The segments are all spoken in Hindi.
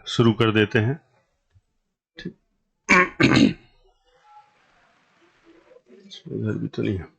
शुरू कर देते हैं। इधर भी तो नहीं है।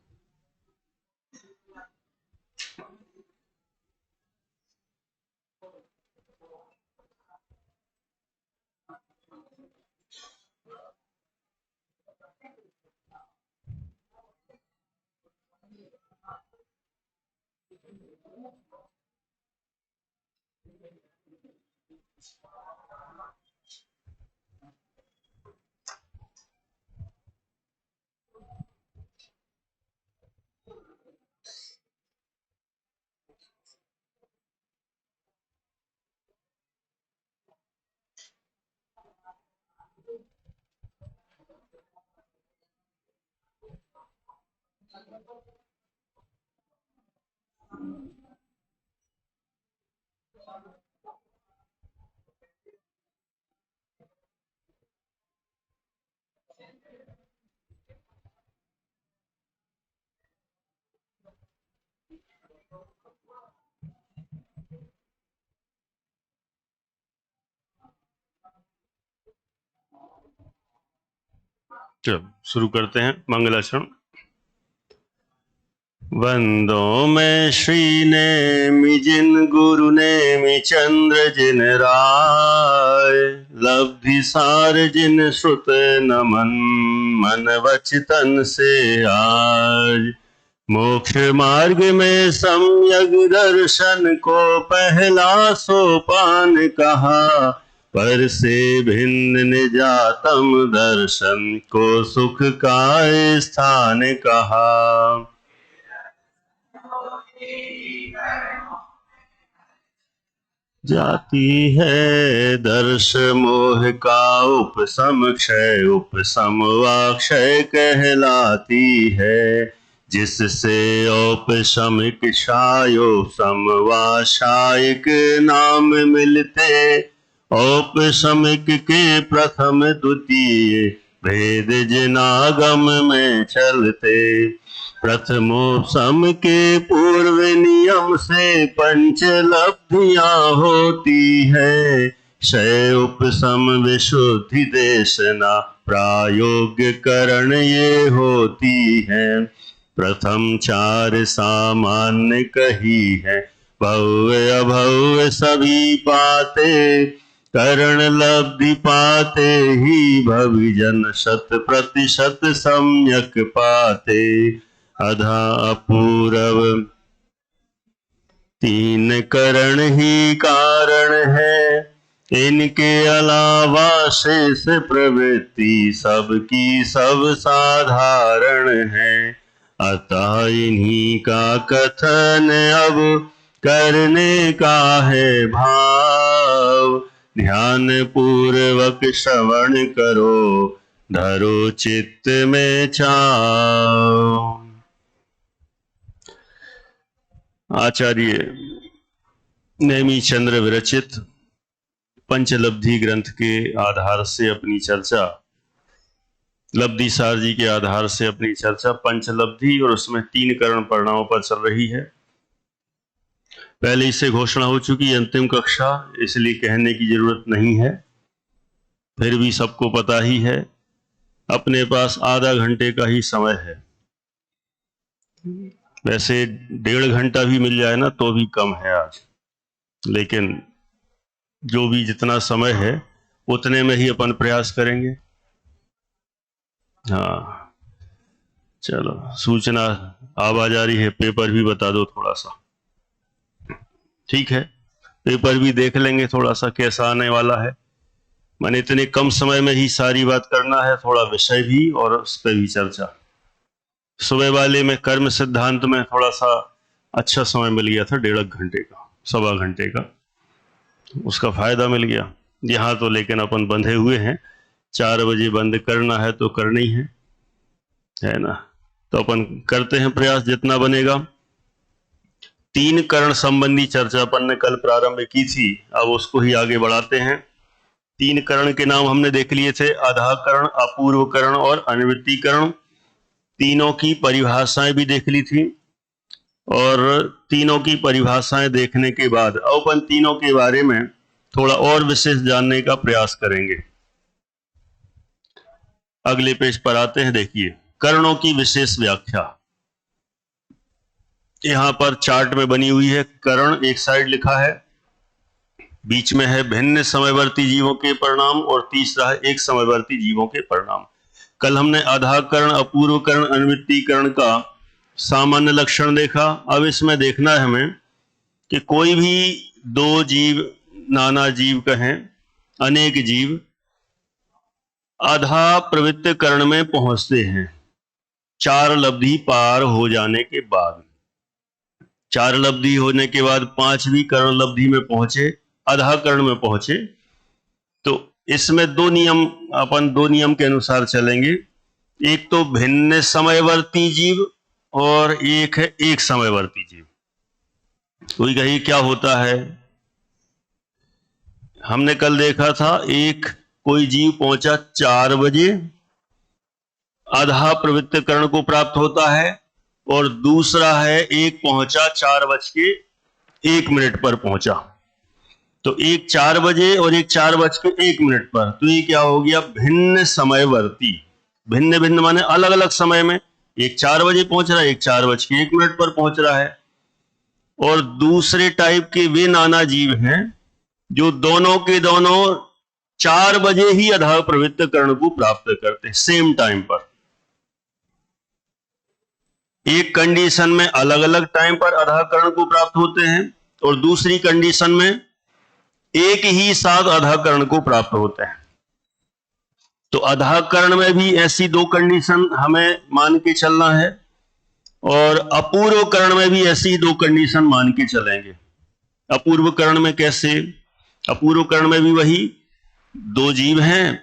चलो शुरू करते हैं मंगलाचरण। वंदो मैं श्री नेमि जिन गुरु नेमि चंद्र जिन राय, लब्धि सार जिन श्रुत नमन मन वचन से आज। मोक्ष मार्ग में सम्यक दर्शन को पहला सोपान कहा, पर से भिन्न निजातम दर्शन को सुख का स्थान कहा। जाती है दर्श मोह का उपसम क्षय, उपसम वाक्षय कहलाती है। जिससे औपशमिक क्षायोपम व शायिक नाम मिलते, औपशमिक के प्रथम द्वितीय भेद जिनागम में चलते। प्रथमोपम के पूर्व नियम से पंच लब्धियां होती है। क्षय उपसम विशुद्धि देशना प्रायोग्य करण ये होती है। प्रथम चार सामान्य कही है, भव्य अभव्य सभी पाते। करण लब्धि पाते ही भविजन शत प्रतिशत सम्यक पाते। अधा अपूरव तीन करण ही कारण है, इनके अलावा शेष प्रवृत्ति सबकी सब साधारण है। अतः इन्हीं का कथन अब करने का है भाव। ध्यान पूर्वक श्रवण करो, धरो चित्त में छाव। आचार्य नेमि चंद्र विरचित पंचलब्धि ग्रंथ के आधार से अपनी चर्चा, लब्धि सार जी के आधार से अपनी चर्चा पंचलब्धि और उसमें तीन करण परिणामों पर चल रही है। पहले इससे घोषणा हो चुकी अंतिम कक्षा, इसलिए कहने की जरूरत नहीं है, फिर भी सबको पता ही है। अपने पास आधा घंटे का ही समय है, वैसे 1.5 घंटा भी मिल जाए ना तो भी कम है आज, लेकिन जो भी जितना समय है उतने में ही अपन प्रयास करेंगे। हाँ चलो, सूचना आवाज आ रही है, पेपर भी बता दो थोड़ा सा। ठीक है, पेपर भी देख लेंगे थोड़ा सा कैसा आने वाला है। मैंने इतने कम समय में ही सारी बात करना है, थोड़ा विषय भी और उस पर भी चर्चा। सुबह वाले में कर्म सिद्धांत में थोड़ा सा अच्छा समय मिल गया था, 1.5 घंटे का, 1.25 घंटे का, उसका फायदा मिल गया। यहाँ तो लेकिन अपन बंधे हुए हैं, 4 बजे बंद करना है तो करना ही है ना। तो अपन करते हैं प्रयास जितना बनेगा। तीन करण संबंधी चर्चा अपन ने कल प्रारंभ की थी, अब उसको ही आगे बढ़ाते हैं। तीन करण के नाम हमने देख लिए थे, आधाकरण, अपूर्वकरण और अनुवृत्तिकरण। तीनों की परिभाषाएं भी देख ली थी और तीनों की परिभाषाएं देखने के बाद अब अपन तीनों के बारे में थोड़ा और विशेष जानने का प्रयास करेंगे। अगले पेज पर आते हैं। देखिए, करणों की विशेष व्याख्या यहां पर चार्ट में बनी हुई है। करण एक साइड लिखा है, बीच में है भिन्न समयवर्ती जीवों के परिणाम और तीसरा है एक समयवर्ती जीवों के परिणाम। कल हमने आधाकरण, अपूर्वकरण, अनिवृत्तीकरण का सामान्य लक्षण देखा। अब इसमें देखना है हमें कि कोई भी दो जीव, नाना जीव कहें, अनेक जीव आधा प्रवृत्तिकरण में पहुंचते हैं 4 लब्धि पार हो जाने के बाद। 4 लब्धि होने के बाद 5वीं करण लब्धि में पहुंचे, आधा करण में पहुंचे, तो इसमें दो नियम, अपन दो नियम के अनुसार चलेंगे। एक तो भिन्न समयवर्ती जीव और एक है एक समयवर्ती जीव। कोई कही क्या होता है? हमने कल देखा था, एक कोई जीव पहुंचा 4 बजे, आधा प्रवृत्तिकरण को प्राप्त होता है, और दूसरा है एक पहुंचा 4:01 पर पहुंचा। तो एक 4 बजे और एक 4:01 पर, तो ये क्या हो गया? भिन्न समयवर्ती। भिन्न भिन्न माने अलग अलग समय में, एक 4 बजे पहुंच रहा है, एक 4:01 पर पहुंच रहा है। और दूसरे टाइप के वे नाना जीव हैं जो दोनों के दोनों 4 बजे ही आधा प्रवृत्तिकरण को प्राप्त करते हैं, सेम टाइम पर। एक कंडीशन में अलग अलग टाइम पर आधाकरण को प्राप्त होते हैं और दूसरी कंडीशन में एक ही साथ आधाकरण को प्राप्त होते हैं। तो आधाकरण में भी ऐसी 2 कंडीशन हमें मान के चलना है और अपूर्वकरण में भी ऐसी 2 कंडीशन मान के चलेंगे। अपूर्वकरण में कैसे? अपूर्वकरण में भी वही 2 जीव हैं,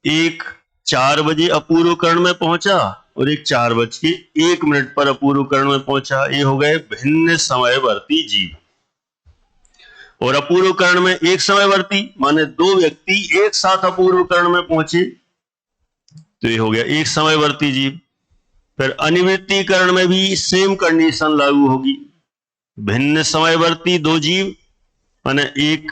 एक 4 बजे अपूर्वकरण में पहुंचा और एक 4:01 पर अपूर्वकरण में पहुंचा। ये हो गए भिन्न समयवर्ती जीव। और अपूर्वकरण में एक समयवर्ती माने 2 व्यक्ति एक साथ अपूर्वकरण में पहुंचे, तो ये हो गया एक समयवर्ती जीव। फिर अनिवृत्तीकरण में भी सेम कंडीशन लागू होगी। भिन्न समयवर्ती 2 जीव माने एक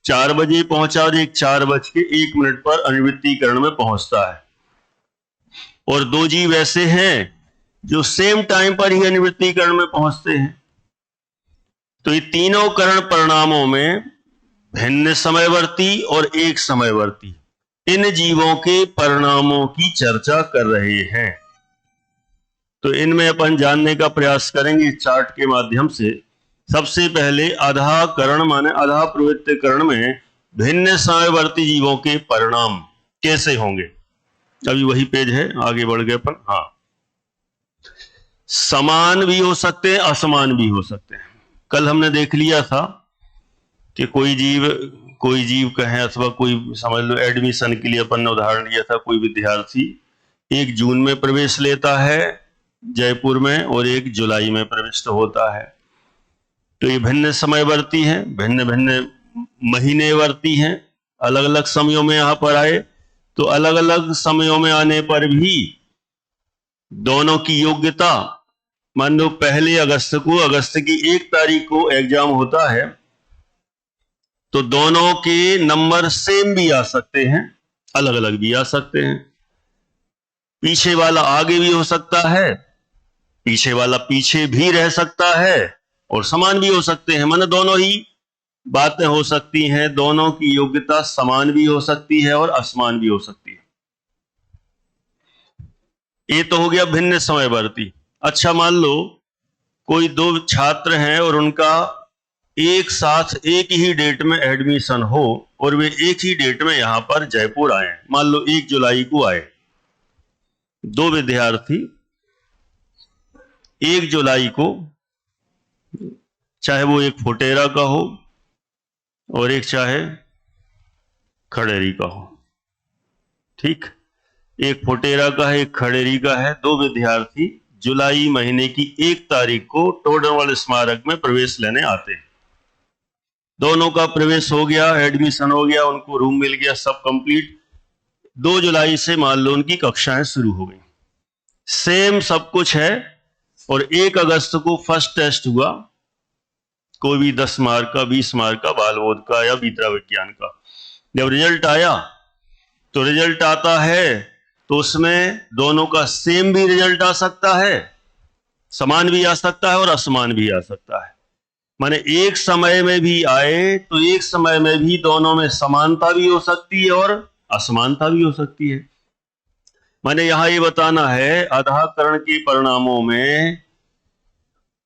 4 बजे पहुंचा और एक 4:01 पर अनिवृत्तीकरण में पहुंचता है। और 2 जीव ऐसे हैं जो सेम टाइम पर ही अनिवृत्तीकरण में पहुंचते हैं। तो ये तीनों करण परिणामों में भिन्न समयवर्ती और एक समयवर्ती, इन जीवों के परिणामों की चर्चा कर रहे हैं। तो इनमें अपन जानने का प्रयास करेंगे इस चार्ट के माध्यम से। सबसे पहले आधा करण माने आधा प्रवृत्तिकरण में भिन्न समयवर्ती जीवों के परिणाम कैसे होंगे। अभी वही पेज है, आगे बढ़ गए अपन। हाँ, समान भी हो सकते हैं, असमान भी हो सकते हैं। कल हमने देख लिया था कि कोई जीव कहें अथवा कोई, समझ लो एडमिशन के लिए अपन ने उदाहरण लिया था, कोई विद्यार्थी 1 जून में प्रवेश लेता है जयपुर में और 1 जुलाई में प्रविष्ट होता है। तो ये भिन्न समयवर्ती हैं, भिन्न भिन्न महीनेवर्ती हैं, अलग अलग समयों में यहां पर आए। तो अलग अलग समयों में आने पर भी दोनों की योग्यता, मान लो 1 अगस्त को, अगस्त की 1 तारीख को एग्जाम होता है, तो दोनों के नंबर सेम भी आ सकते हैं, अलग अलग भी आ सकते हैं। पीछे वाला आगे भी हो सकता है, पीछे वाला पीछे भी रह सकता है, और समान भी हो सकते हैं। माने दोनों ही बातें हो सकती हैं, दोनों की योग्यता समान भी हो सकती है और असमान भी हो सकती है। ये तो हो गया भिन्न समयवर्ती। अच्छा, मान लो कोई 2 छात्र हैं और उनका एक साथ एक ही डेट में एडमिशन हो और वे एक ही डेट में यहां पर जयपुर आए। मान लो 1 जुलाई को आए 2 विद्यार्थी, 1 जुलाई को, चाहे वो एक फोटेरा का हो और एक चाहे खड़ेरी का हो, ठीक, एक फोटेरा का है एक खड़ेरी का है। 2 विद्यार्थी जुलाई महीने की 1 तारीख को टोडरमल स्मारक में प्रवेश लेने आते हैं। दोनों का प्रवेश हो गया, एडमिशन हो गया, उनको रूम मिल गया, सब कंप्लीट। 2 जुलाई से मान लो उनकी कक्षाएं शुरू हो गई, सेम सब कुछ है। और 1 अगस्त को फर्स्ट टेस्ट हुआ कोई भी 10 मार्क का, 20 मार्क का, बाल बोध का या बीतरा विज्ञान का। जब रिजल्ट आया तो रिजल्ट आता है तो उसमें दोनों का सेम भी रिजल्ट आ सकता है, समान भी आ सकता है और असमान भी आ सकता है। माने एक समय में भी आए तो एक समय में भी दोनों में समानता भी हो सकती है और असमानता भी हो सकती है। माने यहां ये बताना है आधाकरण के परिणामों में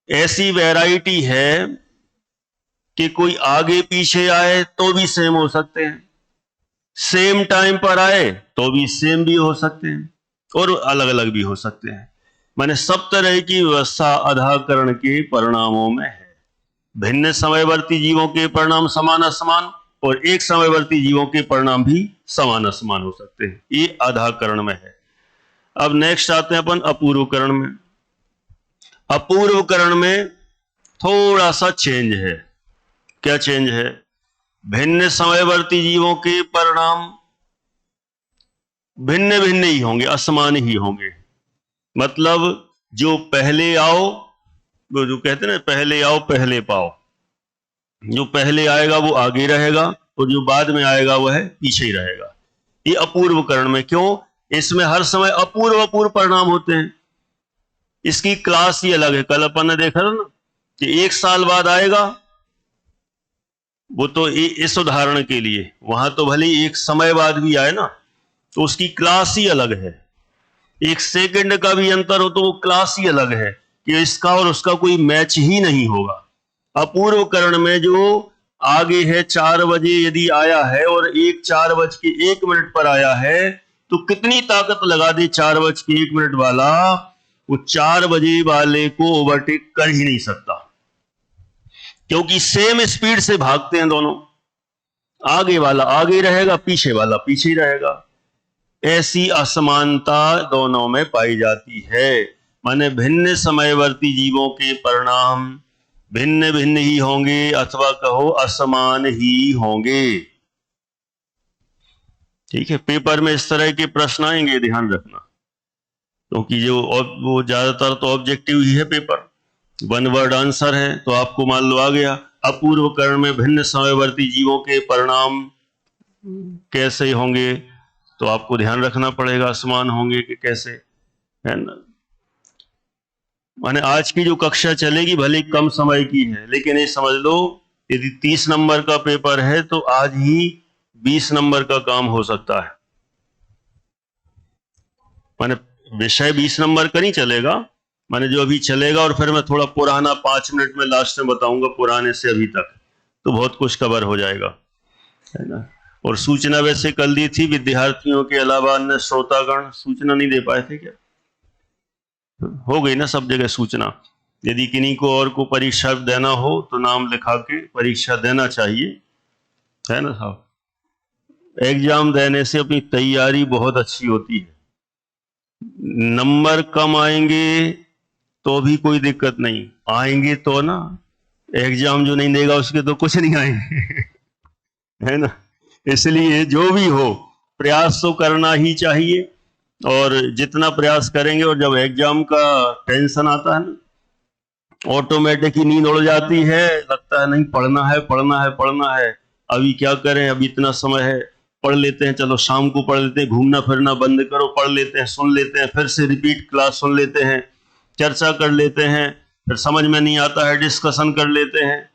ऐसी वैरायटी है कि कोई आगे पीछे आए तो भी सेम हो सकते हैं, सेम टाइम पर आए तो भी सेम भी हो सकते हैं और अलग अलग भी हो सकते हैं। माने सब तरह की व्यवस्था आधाकरण के परिणामों में है। भिन्न समयवर्ती जीवों के परिणाम समान असमान और एक समयवर्ती जीवों के परिणाम भी समान असमान हो सकते हैं, ये आधाकरण में है। अब नेक्स्ट आते हैं अपन अपूर्वकरण में। अपूर्वकरण में थोड़ा सा चेंज है। क्या चेंज है? भिन्न समयवर्ती जीवों के परिणाम भिन्न भिन्न ही होंगे, असमान ही होंगे। मतलब जो पहले आओ, वो जो कहते हैं ना पहले आओ पहले पाओ, जो पहले आएगा वो आगे रहेगा और जो बाद में आएगा वह पीछे ही रहेगा। ये अपूर्वकरण में क्यों? इसमें हर समय अपूर्व अपूर्व परिणाम होते हैं, इसकी क्लास ही अलग है। कल अपन ने देखा था ना कि 1 साल बाद आएगा, वो तो इस उदाहरण के लिए, वहां तो भले एक समय बाद भी आए ना तो उसकी क्लास ही अलग है। 1 सेकंड का भी अंतर हो तो वो क्लास ही अलग है कि इसका और उसका कोई मैच ही नहीं होगा। अपूर्वकरण में जो आगे है 4 बजे यदि आया है और 4:01 पर आया है तो कितनी ताकत लगा दे 4:01 वाला, वो 4 बजे वाले को ओवरटेक कर ही नहीं सकता, क्योंकि सेम स्पीड से भागते हैं दोनों। आगे वाला आगे रहेगा, पीछे वाला पीछे ही रहेगा। ऐसी असमानता दोनों में पाई जाती है। माने भिन्न समयवर्ती जीवों के परिणाम भिन्न भिन्न ही होंगे अथवा कहो असमान ही होंगे। ठीक है, पेपर में इस तरह के प्रश्न आएंगे, ध्यान रखना, क्योंकि जो वो ज्यादातर तो ऑब्जेक्टिव ही है पेपर, 1 वर्ड आंसर है। तो आपको मान लो आ गया अपूर्वकरण में भिन्न समयवर्ती जीवों के परिणाम कैसे होंगे, तो आपको ध्यान रखना पड़ेगा असमान होंगे कि कैसे, है ना। माने आज की जो कक्षा चलेगी भले कम समय की है, लेकिन ये समझ लो यदि 30 नंबर का पेपर है तो आज ही 20 नंबर का काम हो सकता है। माने विषय 20 नंबर का नहीं चलेगा, माने जो अभी चलेगा, और फिर मैं थोड़ा पुराना 5 मिनट में लास्ट में बताऊंगा पुराने से अभी तक, तो बहुत कुछ कवर हो जाएगा, है ना। और सूचना वैसे कल दी थी, विद्यार्थियों के अलावा अन्य श्रोतागण सूचना नहीं दे पाए थे क्या? हो गई ना सब जगह सूचना। यदि किन्हीं को और को परीक्षा देना हो तो नाम लिखा के परीक्षा देना चाहिए, है ना साहब। एग्जाम देने से अपनी तैयारी बहुत अच्छी होती है। नंबर कम आएंगे तो भी कोई दिक्कत नहीं, आएंगे तो ना, एग्जाम जो नहीं देगा उसके तो कुछ नहीं आएंगे है ना। इसलिए जो भी हो प्रयास तो करना ही चाहिए, और जितना प्रयास करेंगे, और जब एग्जाम का टेंशन आता है ना, ऑटोमेटिक ही नींद उड़ जाती है, लगता है नहीं पढ़ना है पढ़ना है पढ़ना है, अभी क्या करें, अभी इतना समय है, पढ़ लेते हैं, चलो शाम को पढ़ लेते हैं, घूमना फिरना बंद करो, पढ़ लेते हैं, सुन लेते हैं, फिर से रिपीट क्लास सुन लेते हैं, चर्चा कर लेते हैं, फिर समझ में नहीं आता है डिस्कशन कर लेते हैं।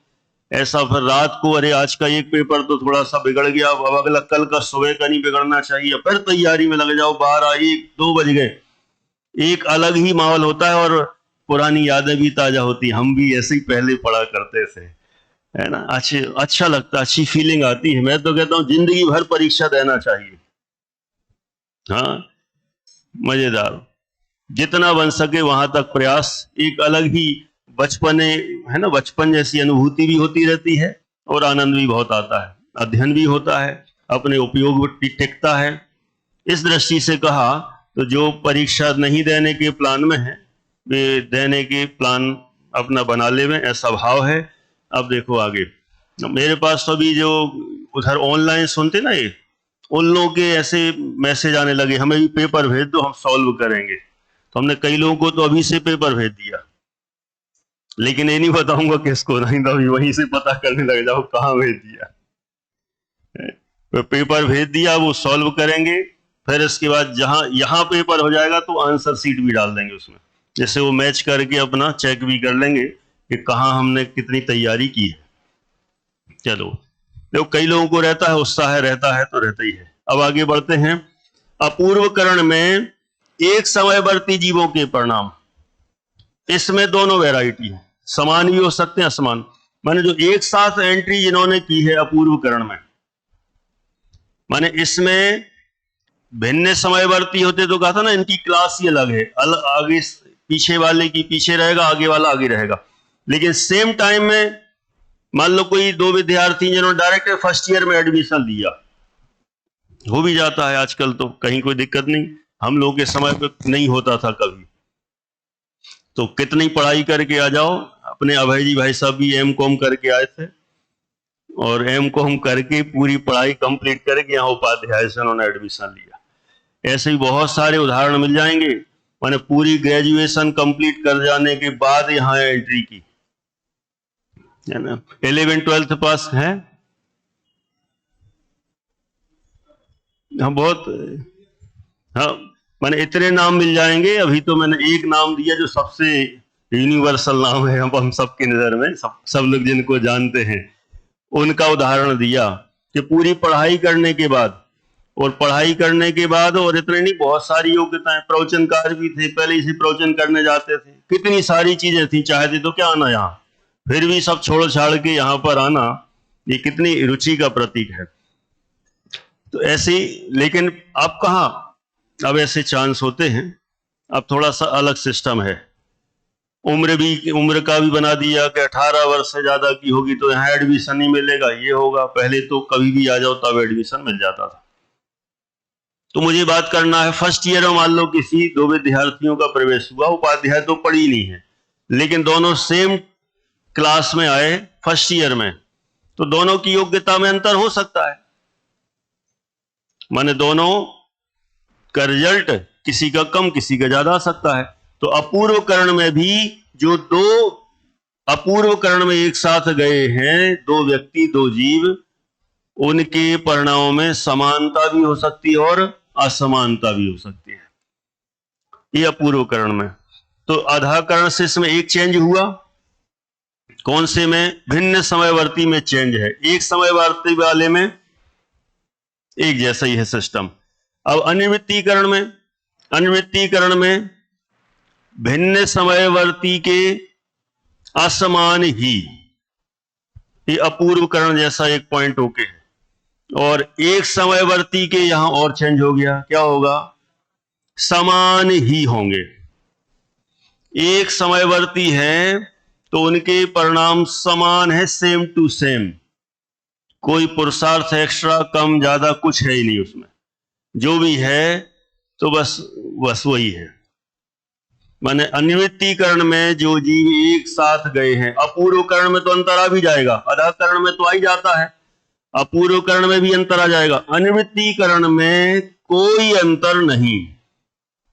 ऐसा फिर रात को अरे आज का एक पेपर तो थोड़ा सा बिगड़ गया, अब अगला कल का सुबह का नहीं बिगड़ना चाहिए, फिर तैयारी में लग जाओ, 12-1-2 बज गए। एक अलग ही माहौल होता है और पुरानी यादें भी ताजा होती। हम भी ऐसे ही पहले पढ़ा करते थे, है ना। अच्छा लगता, अच्छी फीलिंग आती है। मैं तो कहता हूँ जिंदगी भर परीक्षा देना चाहिए। हाँ, मजेदार, जितना बन सके वहां तक प्रयास। एक अलग ही बचपन है ना, बचपन जैसी अनुभूति भी होती रहती है और आनंद भी बहुत आता है, अध्ययन भी होता है, अपने उपयोग भी टिकता है। इस दृष्टि से कहा तो जो परीक्षा नहीं देने के प्लान में है वे देने के प्लान अपना बना ले में, ऐसा भाव है। अब देखो आगे, मेरे पास तो अभी जो उधर ऑनलाइन सुनते ना ये, उन लोगों के ऐसे मैसेज आने लगे, हमें भी पेपर भेज दो हम सॉल्व करेंगे। तो हमने कई लोगों को तो अभी से पेपर भेज दिया, लेकिन ये नहीं बताऊंगा किसको, नहीं तो अभी वहीं से पता करने लग जाओ कहाँ भेज दिया। तो पेपर भेज दिया, वो सॉल्व करेंगे, फिर इसके बाद जहां यहां पेपर हो जाएगा तो आंसर सीट भी डाल देंगे उसमें, जैसे वो मैच करके अपना चेक भी कर लेंगे कि कहाँ हमने कितनी तैयारी की है। चलो, देखो कई लोगों को रहता है उत्साह, रहता है तो रहता ही है। अब आगे बढ़ते हैं। अपूर्वकरण में एक समयवर्ती जीवों के परिणाम, इसमें दोनों वैरायटी है, समान भी हो सकते हैं असमान। माने जो एक साथ एंट्री जिन्होंने की है अपूर्वकरण में, माने इसमें भिन्न समयवर्ती होते तो कहा था ना इनकी क्लास ही अलग है, अलग, आगे पीछे वाले की पीछे रहेगा, आगे वाला आगे रहेगा। लेकिन सेम टाइम में मान लो कोई दो विद्यार्थी जिन्होंने डायरेक्ट फर्स्ट ईयर में एडमिशन लिया, हो भी जाता है आजकल, तो कहीं कोई दिक्कत नहीं। हम लोग के समय पे नहीं होता था कभी, तो कितनी पढ़ाई करके आ जाओ। अपने अभय जी भाई साहब भी एम.कॉम करके आए थे, और एम.कॉम करके पूरी पढ़ाई कंप्लीट करके यहाँ उपाध्याय से उन्होंने एडमिशन लिया। ऐसे ही बहुत सारे उदाहरण मिल जाएंगे, मैंने पूरी ग्रेजुएशन कंप्लीट कर जाने के बाद यहाँ एंट्री की, है ना। 11th-12th पास है, हाँ बहुत, हाँ मैंने इतने नाम मिल जाएंगे। अभी तो मैंने एक नाम दिया जो सबसे यूनिवर्सल नाम है, हम सबकी नजर में, सब लोग जिनको जानते हैं उनका उदाहरण दिया कि पूरी पढ़ाई करने के बाद, और पढ़ाई करने के बाद और इतने नहीं, बहुत सारी योग्यताएं, प्रवचनकार भी थे, पहले से प्रवचन करने जाते थे, कितनी सारी चीजें थी, चाहते तो क्या आना यहाँ, फिर भी सब छोड़ छाड़ के यहाँ पर आना, ये कितनी रुचि का प्रतीक है। तो ऐसे ही, लेकिन अब कहाँ, अब ऐसे चांस होते हैं, अब थोड़ा सा अलग सिस्टम है। उम्र का भी बना दिया कि 18 वर्ष से ज्यादा की होगी तो यहाँ एडमिशन नहीं मिलेगा, ये होगा। पहले तो कभी भी आ जाओ तब एडमिशन मिल जाता था। तो मुझे बात करना है फर्स्ट ईयर में, मान लो किसी दो विद्यार्थियों का प्रवेश हुआ, उपाध्याय तो पढ़ी नहीं है, लेकिन दोनों सेम क्लास में आए फर्स्ट ईयर में, तो दोनों की योग्यता में अंतर हो सकता है, माने दोनों का रिजल्ट किसी का कम किसी का ज्यादा आ सकता है। तो अपूर्वकरण में भी जो दो अपूर्वकरण में एक साथ गए हैं, दो व्यक्ति दो जीव, उनके परिणामों में समानता भी हो सकती है और असमानता भी हो सकती है, ये अपूर्वकरण में। तो आधाकरण से इसमें एक चेंज हुआ, कौन से में, भिन्न समयवर्ती में चेंज है, एक समयवर्ती वाले में एक जैसा ही है सिस्टम। अब अनिवृत्तीकरण में भिन्न समयवर्ती के असमान ही, ये अपूर्वकरण जैसा एक पॉइंट ओके है। और एक समयवर्ती के यहां और चेंज हो गया, क्या होगा, समान ही होंगे। एक समयवर्ती है तो उनके परिणाम समान है, सेम टू सेम, कोई पुरुषार्थ एक्स्ट्रा कम ज्यादा कुछ है ही नहीं उसमें, जो भी है तो बस वही है। माने अनिवृत्तीकरण में जो जीव एक साथ गए हैं, अपूर्वकरण में तो अंतर आ भी जाएगा, आधाकरण में तो आ ही जाता है, अपूर्वकरण में भी अंतर आ जाएगा, अनिवृत्तीकरण में कोई अंतर नहीं।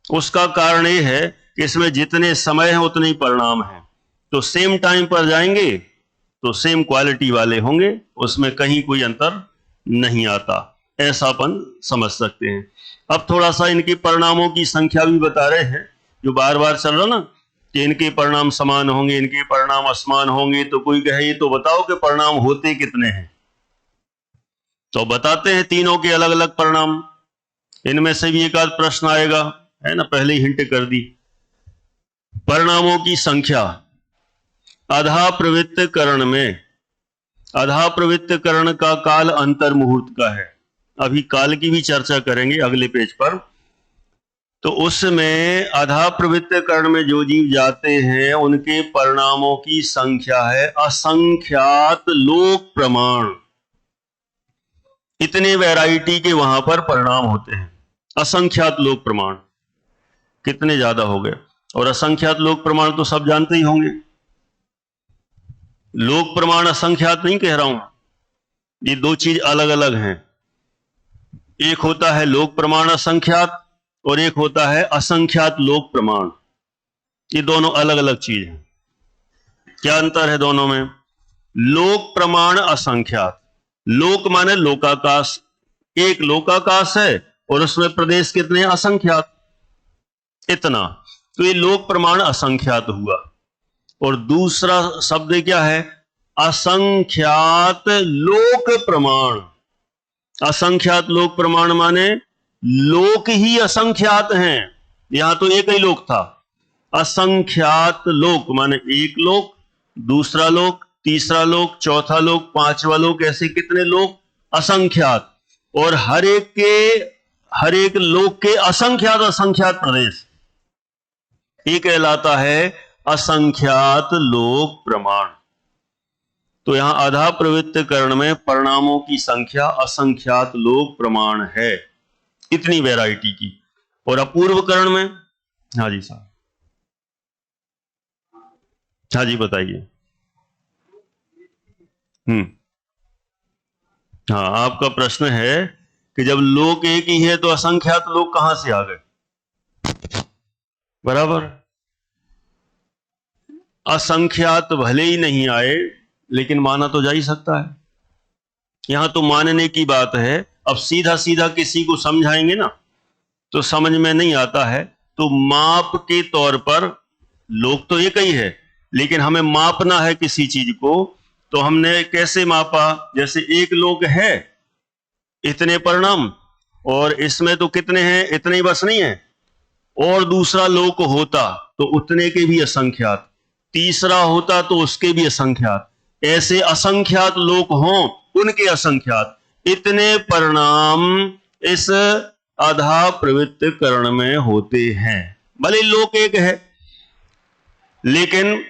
उसका कारण यह है कि इसमें जितने समय है उतने ही परिणाम हैं, तो सेम टाइम पर जाएंगे तो सेम क्वालिटी वाले होंगे, उसमें कहीं कोई अंतर नहीं आता, ऐसा अपन समझ सकते हैं। अब थोड़ा सा इनके परिणामों की संख्या भी बता रहे हैं, जो बार बार चल रहा ना कि इनके परिणाम समान होंगे, इनके परिणाम असमान होंगे, तो कोई कहे ये तो बताओ कि परिणाम होते कितने हैं, तो बताते हैं तीनों के अलग अलग परिणाम। इनमें से भी एक आध प्रश्न आएगा, है ना, पहले ही हिंट कर दी। परिणामों की संख्या आधा प्रवृत्तकरण में, आधा प्रवृत्तकरण का काल अंतर मुहूर्त का है, अभी काल की भी चर्चा करेंगे अगले पेज पर। तो उसमें आधा प्रवृत्तकरण में जो जीव जाते हैं उनके परिणामों की संख्या है असंख्यात लोक प्रमाण, इतने वैरायटी के वहां पर परिणाम होते हैं, असंख्यात लोक प्रमाण, कितने ज्यादा हो गए। और असंख्यात लोक प्रमाण तो सब जानते ही होंगे, लोक प्रमाण असंख्यात नहीं कह रहा हूं, ये दो चीज अलग अलग हैं। एक होता है लोक प्रमाण असंख्यात और एक होता है असंख्यात लोक प्रमाण, ये दोनों अलग अलग चीज हैं। क्या अंतर है दोनों में? लोक प्रमाण असंख्यात। लोक माने लोकाकाश, एक लोकाकाश है और उसमें प्रदेश कितने? असंख्यात, इतना। तो ये लोक प्रमाण असंख्यात हुआ। और दूसरा शब्द क्या है? असंख्यात लोक प्रमाण। असंख्यात लोक प्रमाण माने लोक ही असंख्यात हैं, यहां तो एक ही लोक था। असंख्यात लोक माने एक लोक, दूसरा लोक, तीसरा लोक, चौथा लोक, पांचवा लोक, ऐसे कितने लोक? असंख्यात। और हर एक लोक के असंख्यात असंख्यात प्रदेश, ये कहलाता है असंख्यात लोक प्रमाण। तो यहां आधा प्रवृत्त करण में परिणामों की संख्या असंख्यात लोक प्रमाण है, इतनी वैरायटी की। और अपूर्व करण में, हाँ जी साहब, हाँ जी बताइए। हाँ, आपका प्रश्न है कि जब लोक एक ही है तो असंख्यात लोक कहां से आ गए? बराबर। असंख्यात भले ही नहीं आए, लेकिन माना तो जा ही सकता है। यहां तो मानने की बात है। अब सीधा सीधा किसी को समझाएंगे ना तो समझ में नहीं आता है। तो माप के तौर पर लोग तो एक ही है, लेकिन हमें मापना है किसी चीज को, तो हमने कैसे मापा? जैसे एक लोग है, इतने परिणाम, और इसमें तो कितने हैं? इतने ही बस नहीं है। और दूसरा लोक होता तो उतने के भी असंख्यात, तीसरा होता तो उसके भी असंख्यात, ऐसे असंख्यात लोक हों उनके असंख्यात, इतने परिणाम इस आधा प्रवृत्त करण में होते हैं। भले लोक एक है, लेकिन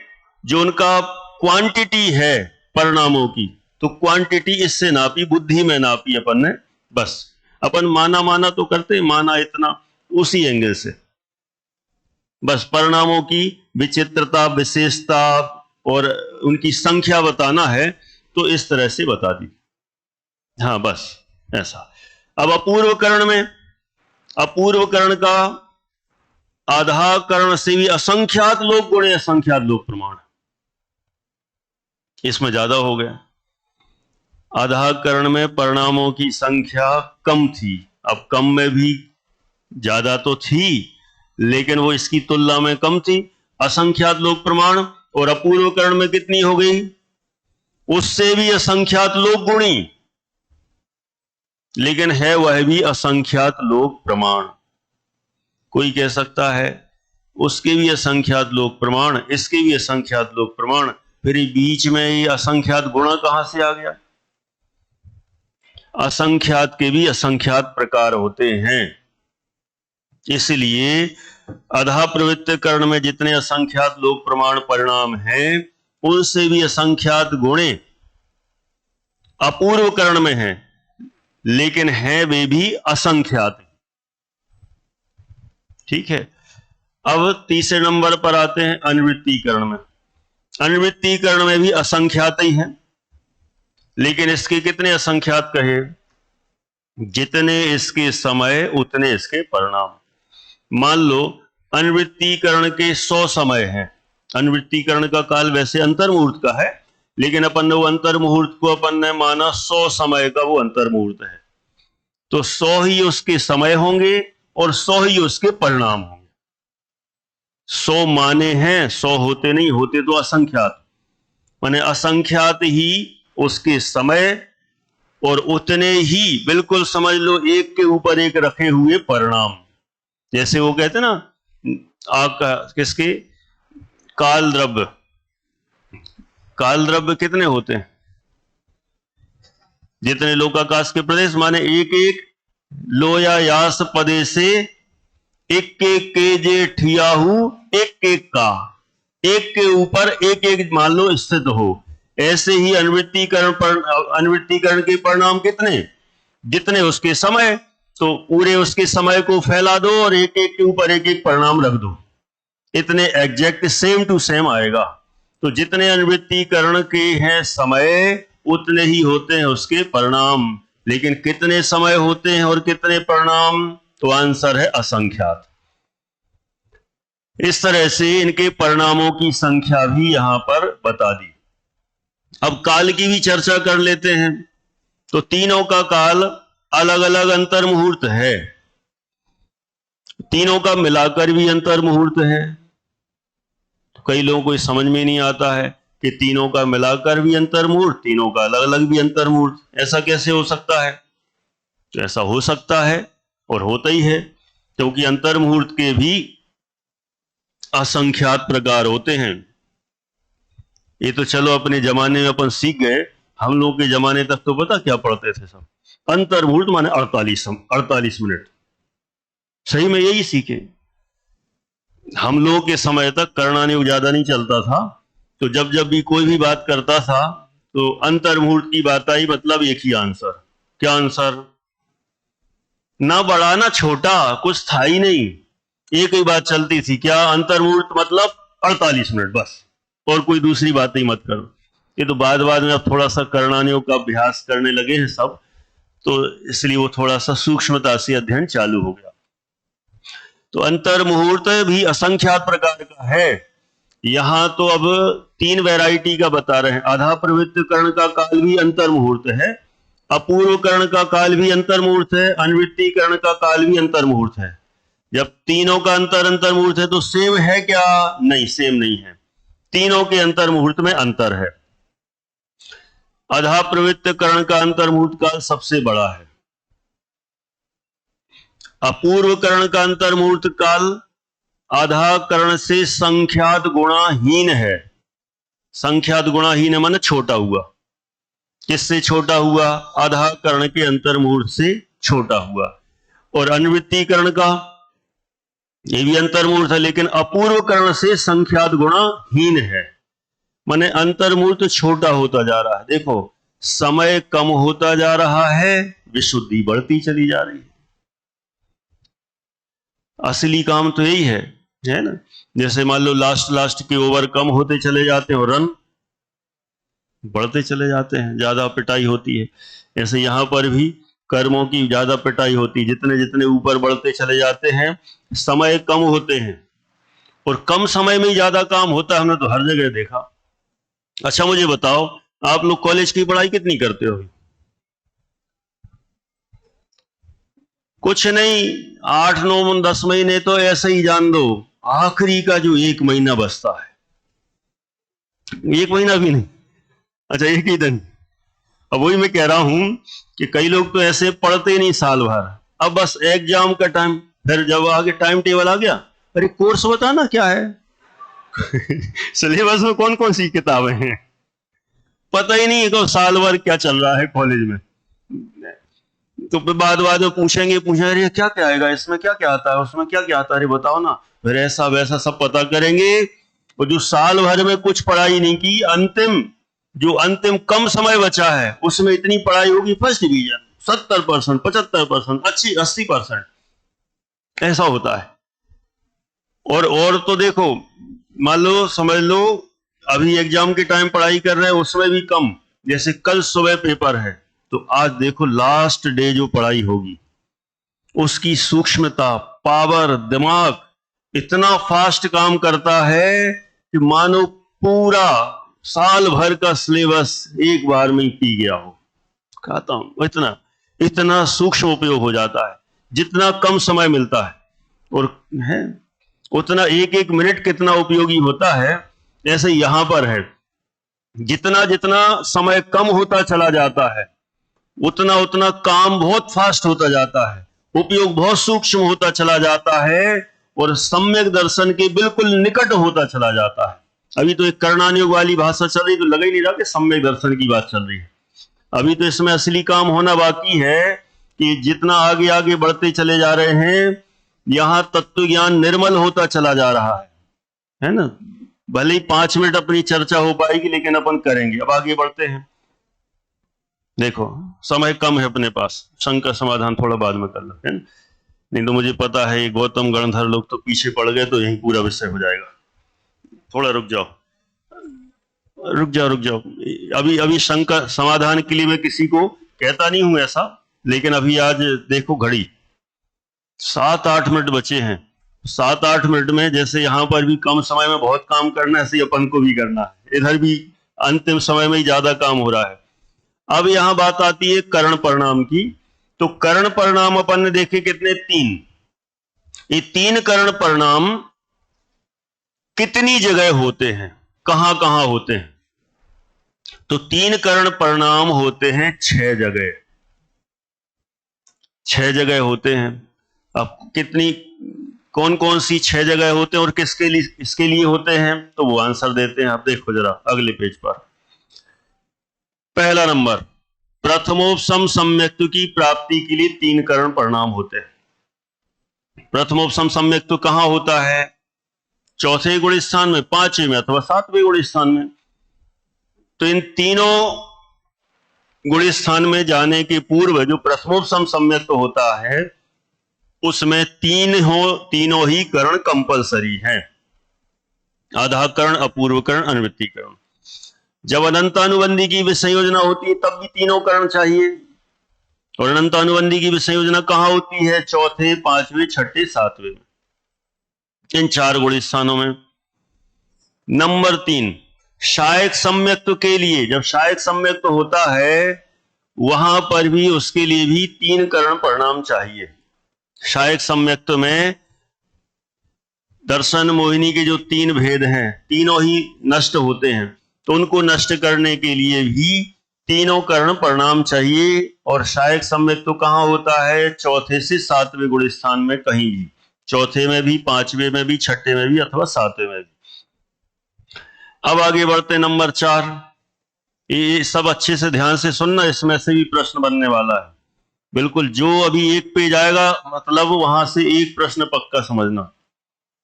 जो उनका क्वांटिटी है परिणामों की, तो क्वांटिटी इससे नापी, बुद्धि में नापी अपन ने। बस अपन माना माना तो करते, माना इतना, उसी एंगल से बस परिणामों की विचित्रता, विशेषता और उनकी संख्या बताना है, तो इस तरह से बता दी। हाँ बस ऐसा। अब अपूर्व करण में, अपूर्व करण का आधा करण से भी असंख्यात लोक गुणे असंख्यात लोक प्रमाण, इसमें ज्यादा हो गया। आधा करण में परिणामों की संख्या कम थी, अब कम में भी ज्यादा तो थी, लेकिन वो इसकी तुलना में कम थी, असंख्यात लोक प्रमाण। और अपूर्व करण में कितनी हो गई? उससे भी असंख्यात लोक गुणी, लेकिन है वह भी असंख्यात लोक प्रमाण। कोई कह सकता है उसके भी असंख्यात लोक प्रमाण, इसके भी असंख्यात लोक प्रमाण, फिर बीच में ये असंख्यात गुणा कहां से आ गया? असंख्यात के भी असंख्यात प्रकार होते हैं, इसलिए आधा प्रवृत्त करण में जितने असंख्यात लोक प्रमाण परिणाम हैं, उनसे भी असंख्यात गुणे अपूर्व करण में हैं, लेकिन हैं वे भी असंख्यात। ठीक है। अब तीसरे नंबर पर आते हैं अनुवृत्तीकरण में। अनुवृत्तीकरण में भी असंख्यात ही हैं, लेकिन इसके कितने असंख्यात कहे? जितने इसके समय उतने इसके परिणाम। मान लो अनुवृत्तीकरण के 100 समय हैं। अनुवृत्तीकरण का काल वैसे अंतर मुहूर्त का है, लेकिन अपन ने वो अंतर मुहूर्त को अपन ने माना 100 समय का वो अंतर मुहूर्त है। तो 100 ही उसके समय होंगे और 100 ही उसके परिणाम होंगे। 100 माने हैं, 100 होते नहीं, होते तो असंख्यात। माने असंख्यात ही उसके समय और उतने ही, बिल्कुल समझ लो, एक के ऊपर एक रखे हुए परिणाम। जैसे वो कहते ना, किसके काल द्रव्य, काल द्रव्य कितने होते हैं? जितने लोकाकाश के प्रदेश, माने एक एक लोया यास पदे से एक एक के जे ठियाहू एक एक का, एक के ऊपर एक एक मान लो स्थित हो। ऐसे ही अनुवृत्तीकरण के परिणाम कितने? जितने उसके समय, तो पूरे उसके समय को फैला दो और एक एक के ऊपर एक एक परिणाम रख दो, इतने एग्जैक्ट सेम टू सेम आएगा। तो जितने अनुवृत्तीकरण के हैं समय, उतने ही होते हैं उसके परिणाम, लेकिन कितने समय होते हैं और कितने परिणाम? तो आंसर है असंख्यात। इस तरह से इनके परिणामों की संख्या भी यहां पर बता दी। अब काल की भी चर्चा कर लेते हैं। तो तीनों का काल अलग अलग अंतर मुहूर्त है, तीनों का मिलाकर भी अंतर मुहूर्त है। तो कई लोगों को समझ में नहीं आता है कि तीनों का मिलाकर भी अंतर मुहूर्त, तीनों का अलग अलग भी अंतर मुहूर्त, ऐसा कैसे हो सकता है? तो ऐसा हो सकता है और होता ही है, क्योंकि अंतर मुहूर्त के भी असंख्यात प्रकार होते हैं। ये तो चलो अपने जमाने में अपन सीख गए, हम लोग के जमाने तक तो पता क्या पढ़ते थे सब? अंतर मुहूर्त माने 48 मिनट। सही में यही सीखे। हम लोग के समय तक करणानुयोग ज्यादा नहीं चलता था, तो जब जब भी कोई भी बात करता था तो अंतर मुहूर्त की बात आई, मतलब एक ही आंसर। क्या आंसर? ना बड़ा ना छोटा, कुछ था ही नहीं, एक ही बात चलती थी। क्या? अंतर मुहूर्त मतलब 48 मिनट, बस, और कोई दूसरी बात ही मत करो। ये तो बाद में अब थोड़ा सा करणानुयोग का अभ्यास करने लगे हैं सब, तो इसलिए वो थोड़ा सा सूक्ष्मता से अध्ययन चालू हो गया। तो अंतर मुहूर्त भी असंख्यात प्रकार का है। यहां तो अब 3 वैरायटी का बता रहे हैं। आधा प्रवृत्त कर्ण का काल भी अंतर मुहूर्त है, अपूर्व कर्ण का काल भी अंतर मुहूर्त है, अनुवृत्ति कर्ण का काल भी अंतर मुहूर्त है। जब तीनों का अंतर मुहूर्त है तो सेम है क्या? नहीं, सेम नहीं है। तीनों के अंतर मुहूर्त में अंतर है। आधा प्रवृत्त कर्ण का अंतर मुहूर्त काल सबसे बड़ा है। अपूर्व कर्ण का अंतर मुहूर्त काल आधा कर्ण से संख्यात गुणाहीन है। संख्यात गुणाहीन है माने छोटा हुआ। किससे छोटा हुआ? आधा कर्ण के अंतर मुहूर्त से छोटा हुआ। और अनुवृत्ति कर्ण का ये भी अंतर मुहूर्त है, लेकिन अपूर्व कर्ण से संख्यात गुणाहीन है, माने अंतर मुहूर्त छोटा होता जा रहा है। देखो, समय कम होता जा रहा है, विशुद्धि बढ़ती चली जा रही है। असली काम तो यही है ना? जैसे मान लो लास्ट के ओवर कम होते चले जाते हैं और रन बढ़ते चले जाते हैं, ज्यादा पिटाई होती है। ऐसे यहां पर भी कर्मों की ज्यादा पिटाई होती है। जितने जितने ऊपर बढ़ते चले जाते हैं, समय कम होते हैं, और कम समय में ही ज्यादा काम होता है। हमने तो हर जगह देखा। अच्छा मुझे बताओ, आप लोग कॉलेज की पढ़ाई कितनी करते हो? कुछ नहीं, 8 9 10 महीने तो ऐसे ही जान दो। आखिरी का जो 1 महीना बचता है, 1 महीना भी नहीं, अच्छा 1 ही दिन। अब वही मैं कह रहा हूं कि कई लोग तो ऐसे पढ़ते नहीं साल भर, अब बस एग्जाम का टाइम, फिर जब आगे टाइम टेबल आ गया, अरे कोर्स बताना क्या है? सिलेबस में कौन कौन सी किताबें हैं, पता ही नहीं है कि साल भर क्या चल रहा है कॉलेज में। तो बाद में पूछेंगे अरे क्या क्या आएगा, इसमें क्या क्या आता है, उसमें क्या क्या आता है, अरे बताओ ना। फिर ऐसा वैसा सब पता करेंगे, और जो साल भर में कुछ पढ़ाई नहीं की, अंतिम कम समय बचा है उसमें इतनी पढ़ाई होगी, फर्स्ट डिवीजन 70%, 75%, 80%, ऐसा होता है। और तो देखो, मान लो समझ लो अभी एग्जाम के टाइम पढ़ाई कर रहे हैं, उसमें भी कम। जैसे कल सुबह पेपर है, तो आज देखो लास्ट डे जो पढ़ाई होगी, उसकी सूक्ष्मता, पावर, दिमाग इतना फास्ट काम करता है कि मानो पूरा साल भर का सिलेबस एक बार में ही पी गया हो। कहता हूं इतना सूक्ष्म उपयोग हो जाता है, जितना कम समय मिलता है, और है उतना एक एक मिनट कितना उपयोगी होता है। ऐसे यहां पर है, जितना जितना समय कम होता चला जाता है, उतना उतना काम बहुत फास्ट होता जाता है, उपयोग बहुत सूक्ष्म होता चला जाता है, और सम्यक दर्शन के बिल्कुल निकट होता चला जाता है। अभी तो एक करणानुयोग वाली भाषा चल रही, तो लग ही नहीं रहा कि सम्यक दर्शन की बात चल रही है। अभी तो इसमें असली काम होना बाकी है कि जितना आगे आगे बढ़ते चले जा रहे हैं, यहां तत्व ज्ञान निर्मल होता चला जा रहा है ना? भले ही 5 मिनट अपनी चर्चा हो पाएगी, लेकिन अपन करेंगे। अब आगे बढ़ते हैं। देखो, समय कम है अपने पास, शंका समाधान थोड़ा बाद में कर लेते हैं, नहीं तो मुझे पता है गौतम गणधर लोग तो पीछे पड़ गए, तो यही पूरा विषय हो जाएगा। थोड़ा रुक जाओ। अभी शंका समाधान के लिए मैं किसी को कहता नहीं हूं ऐसा, लेकिन अभी आज देखो घड़ी 7 8 मिनट बचे हैं, 7-8 मिनट में, जैसे यहां पर भी कम समय में बहुत काम करना है, ऐसे ही अपन को भी करना है, इधर भी अंतिम समय में ही ज्यादा काम हो रहा है। अब यहां बात आती है करण परिणाम की। तो करण परिणाम अपन ने देखे कितने, 3। ये 3 करण परिणाम कितनी जगह होते हैं, कहां कहां होते हैं? तो 3 करण परिणाम होते हैं 6 जगह। 6 जगह होते हैं। अब कितनी, कौन कौन सी 6 जगह होते हैं और किसके लिए, इसके लिए होते हैं, तो वो आंसर देते हैं। आप देखो जरा अगले पेज पर। पहला नंबर, प्रथमोपसम सम्यक्त्व की प्राप्ति के लिए 3 करण परिणाम होते हैं। प्रथमोपसम सम्यक्त्व कहां होता है? चौथे गुण स्थान में, 5वें में अथवा 7वें गुण स्थान में। तो इन तीनों गुण स्थान में जाने के पूर्व जो प्रथमोपसम सम्यक्त्व होता है उसमें तीनों ही करण कंपलसरी हैं। आधाकरण, अपूर्वकरण, अनुवृत्तिकरण। जब अनंतानुबंधी की विसंयोजना होती है तब भी तीनों करण चाहिए। और अनंतानुबंधी की विसंयोजना कहां होती है? चौथे, 5वें, 6ठे, 7वें में, इन 4 गुण स्थानों में। नंबर 3, शायक सम्यक्त्व के लिए, जब शायक सम्यक्त्व होता है वहां पर भी उसके लिए भी 3 करण परिणाम चाहिए। शायक सम्यक्त्व में दर्शन मोहिनी के जो 3 भेद हैं तीनों ही नष्ट होते हैं, तो उनको नष्ट करने के लिए भी तीनों करण परिणाम चाहिए। और शायक सम्यक्त्व कहां होता है? चौथे से 7वें गुण स्थान में कहीं भी, चौथे में भी, 5वें में भी, 6ठे में भी अथवा 7वें में भी। अब आगे बढ़ते नंबर 4। ये सब अच्छे से ध्यान से सुनना, इसमें से भी प्रश्न बनने वाला है। बिल्कुल, जो अभी एक पेज आएगा मतलब वहां से एक प्रश्न पक्का समझना,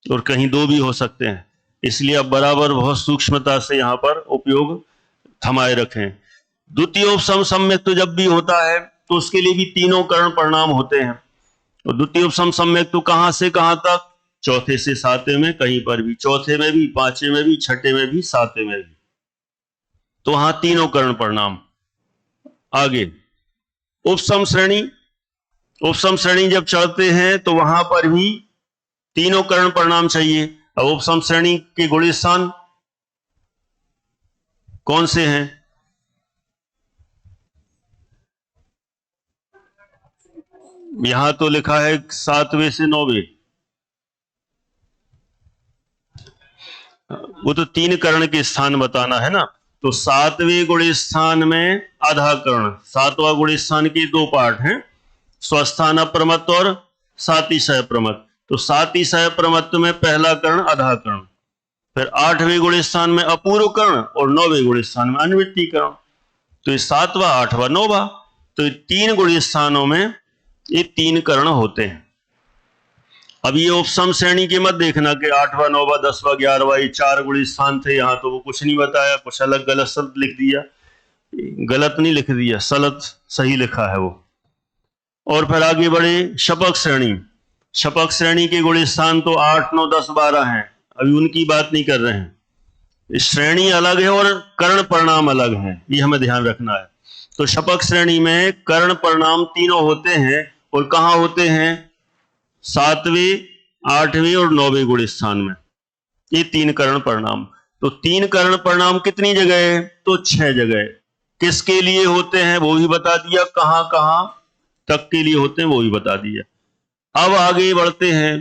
और कहीं 2 भी हो सकते हैं, इसलिए आप बराबर बहुत सूक्ष्मता से यहां पर उपयोग थमाए रखें। द्वितीयोपसम सम्यक्त्व जब भी होता है तो उसके लिए भी तीनों करण परिणाम होते हैं। और द्वितीयोपसम सम्यक्त्व कहां से कहां तक? चौथे से 7वें में कहीं पर भी, चौथे में भी, 5वें में भी, 6ठे में भी, 7वें में भी, तो वहां तीनों करण परिणाम। आगे उपसम श्रेणी, उपसम श्रेणी जब चढ़ते हैं तो वहां पर भी तीनों करण परिणाम चाहिए। अब उपसम श्रेणी के गुण स्थान कौन से हैं? यहां तो लिखा है 7वें से 9वें, वो तो 3 करण के स्थान बताना है ना। तो 7वें गुण स्थान में आधा करण, 7वां गुण स्थान के 2 पार्ट हैं, स्वस्थान अप्रमत्त और सातिशय प्रमत्त। तो सातिशय प्रमत्त में पहला करण आधा करण, फिर 8वें गुण स्थान में अपूर्व करण और 9वें गुण स्थान में अनुवृत्ति करण। तो ये 7वां, 8वां, 9वां, तो 3 गुण स्थानों में ये 3 करण होते हैं। अब ये उपसम श्रेणी के मत देखना कि 8वां, 9वां, 10वां, 11वां ये 4 गुण स्थान थे, यहां तो वो कुछ नहीं बताया, कुछ अलग गलत शब्द लिख दिया। गलत नहीं लिख दिया, सलत सही लिखा है वो। और फिर आगे बढ़े शपक श्रेणी। शपक श्रेणी के गुण स्थान तो 8, 9, 10, 12 हैं, अभी उनकी बात नहीं कर रहे हैं। श्रेणी अलग है और कर्ण परिणाम अलग है, ये हमें ध्यान रखना है। तो शपक श्रेणी में कर्ण परिणाम तीनों होते हैं, और कहां होते हैं? 7वें, 8वें और 9वें गुण स्थान में, ये 3 कर्ण परिणाम। तो 3 कर्ण परिणाम कितनी जगह है? तो 6 जगह। किसके लिए होते हैं वो भी बता दिया, कहां कहां तक के लिए होते हैं वो भी बता दिया। अब आगे बढ़ते हैं,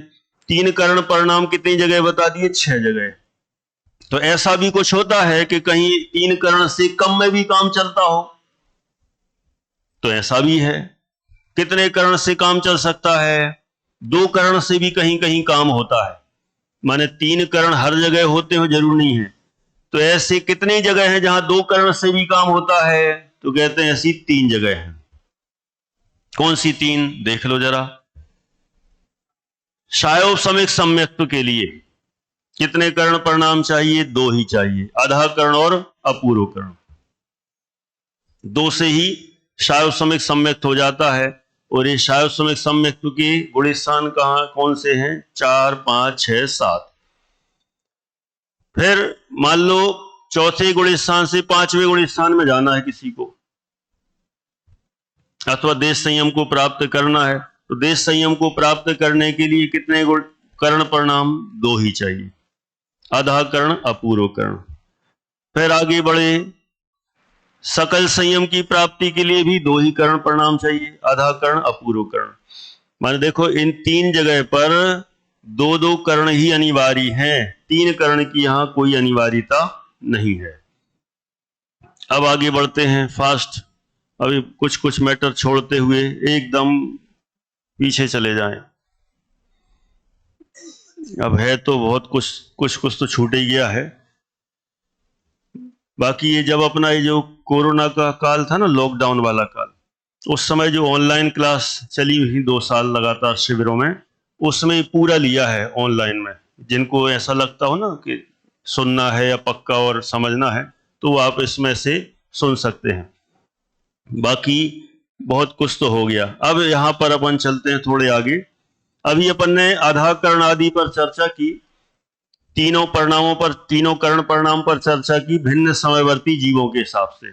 3 कर्ण परिणाम कितनी जगह बता दिए? 6 जगह। तो ऐसा भी कुछ होता है कि कहीं 3 कर्ण से कम में भी काम चलता हो, तो ऐसा भी है। कितने कर्ण से काम चल सकता है? 2 कर्ण से भी कहीं कहीं काम होता है, माने 3 कर्ण हर जगह होते हो जरूर नहीं है। तो ऐसे कितनी जगह है जहां 2 कर्ण से भी काम होता है? तो कहते हैं ऐसी 3 जगह है। कौन सी 3? देख लो जरा। शायोपसमिक सम्यक्त्व के लिए कितने कर्ण परिणाम चाहिए? 2 ही चाहिए, आधा कर्ण और अपूर्व कर्ण। 2 से ही शायोपसमिक सम्यक्त हो जाता है। और ये शायोपसमिक सम्यक्त्व के गुण स्थान कहां कौन से हैं? 4, 5, 6, 7। फिर मान लो चौथे गुण स्थान से 5वें गुण स्थान में जाना है किसी को, अथवा देश संयम को प्राप्त करना है, तो देश संयम को प्राप्त करने के लिए कितने गुण कर्ण प्रणाम दो ही चाहिए, आधा कर्ण अपूर्व कर्ण। फिर आगे बढ़े, सकल संयम की प्राप्ति के लिए भी दो ही कर्ण प्रणाम चाहिए, आधा कर्ण अपूर्व कर्ण। माने देखो इन तीन जगह पर दो दो कर्ण ही अनिवार्य हैं, तीन कर्ण की यहां कोई अनिवार्यता नहीं है। अब आगे बढ़ते हैं फास्ट, अभी कुछ कुछ मैटर छोड़ते हुए एकदम पीछे चले जाएं। अब है तो बहुत कुछ कुछ तो छूट ही गया है। बाकी ये जब अपना ये जो कोरोना का काल था ना, लॉकडाउन वाला काल, उस समय जो ऑनलाइन क्लास चली हुई 2 साल लगातार शिविरों में, उसमें पूरा लिया है ऑनलाइन में। जिनको ऐसा लगता हो ना कि सुनना है या पक्का और समझना है, तो आप इसमें से सुन सकते हैं। बाकी बहुत कुछ तो हो गया। अब यहां पर अपन चलते हैं थोड़े आगे। अभी अपन ने आधा कर्ण आदि पर चर्चा की, तीनों परिणामों पर, तीनों कर्ण परिणाम पर चर्चा की भिन्न समयवर्ती जीवों के हिसाब से।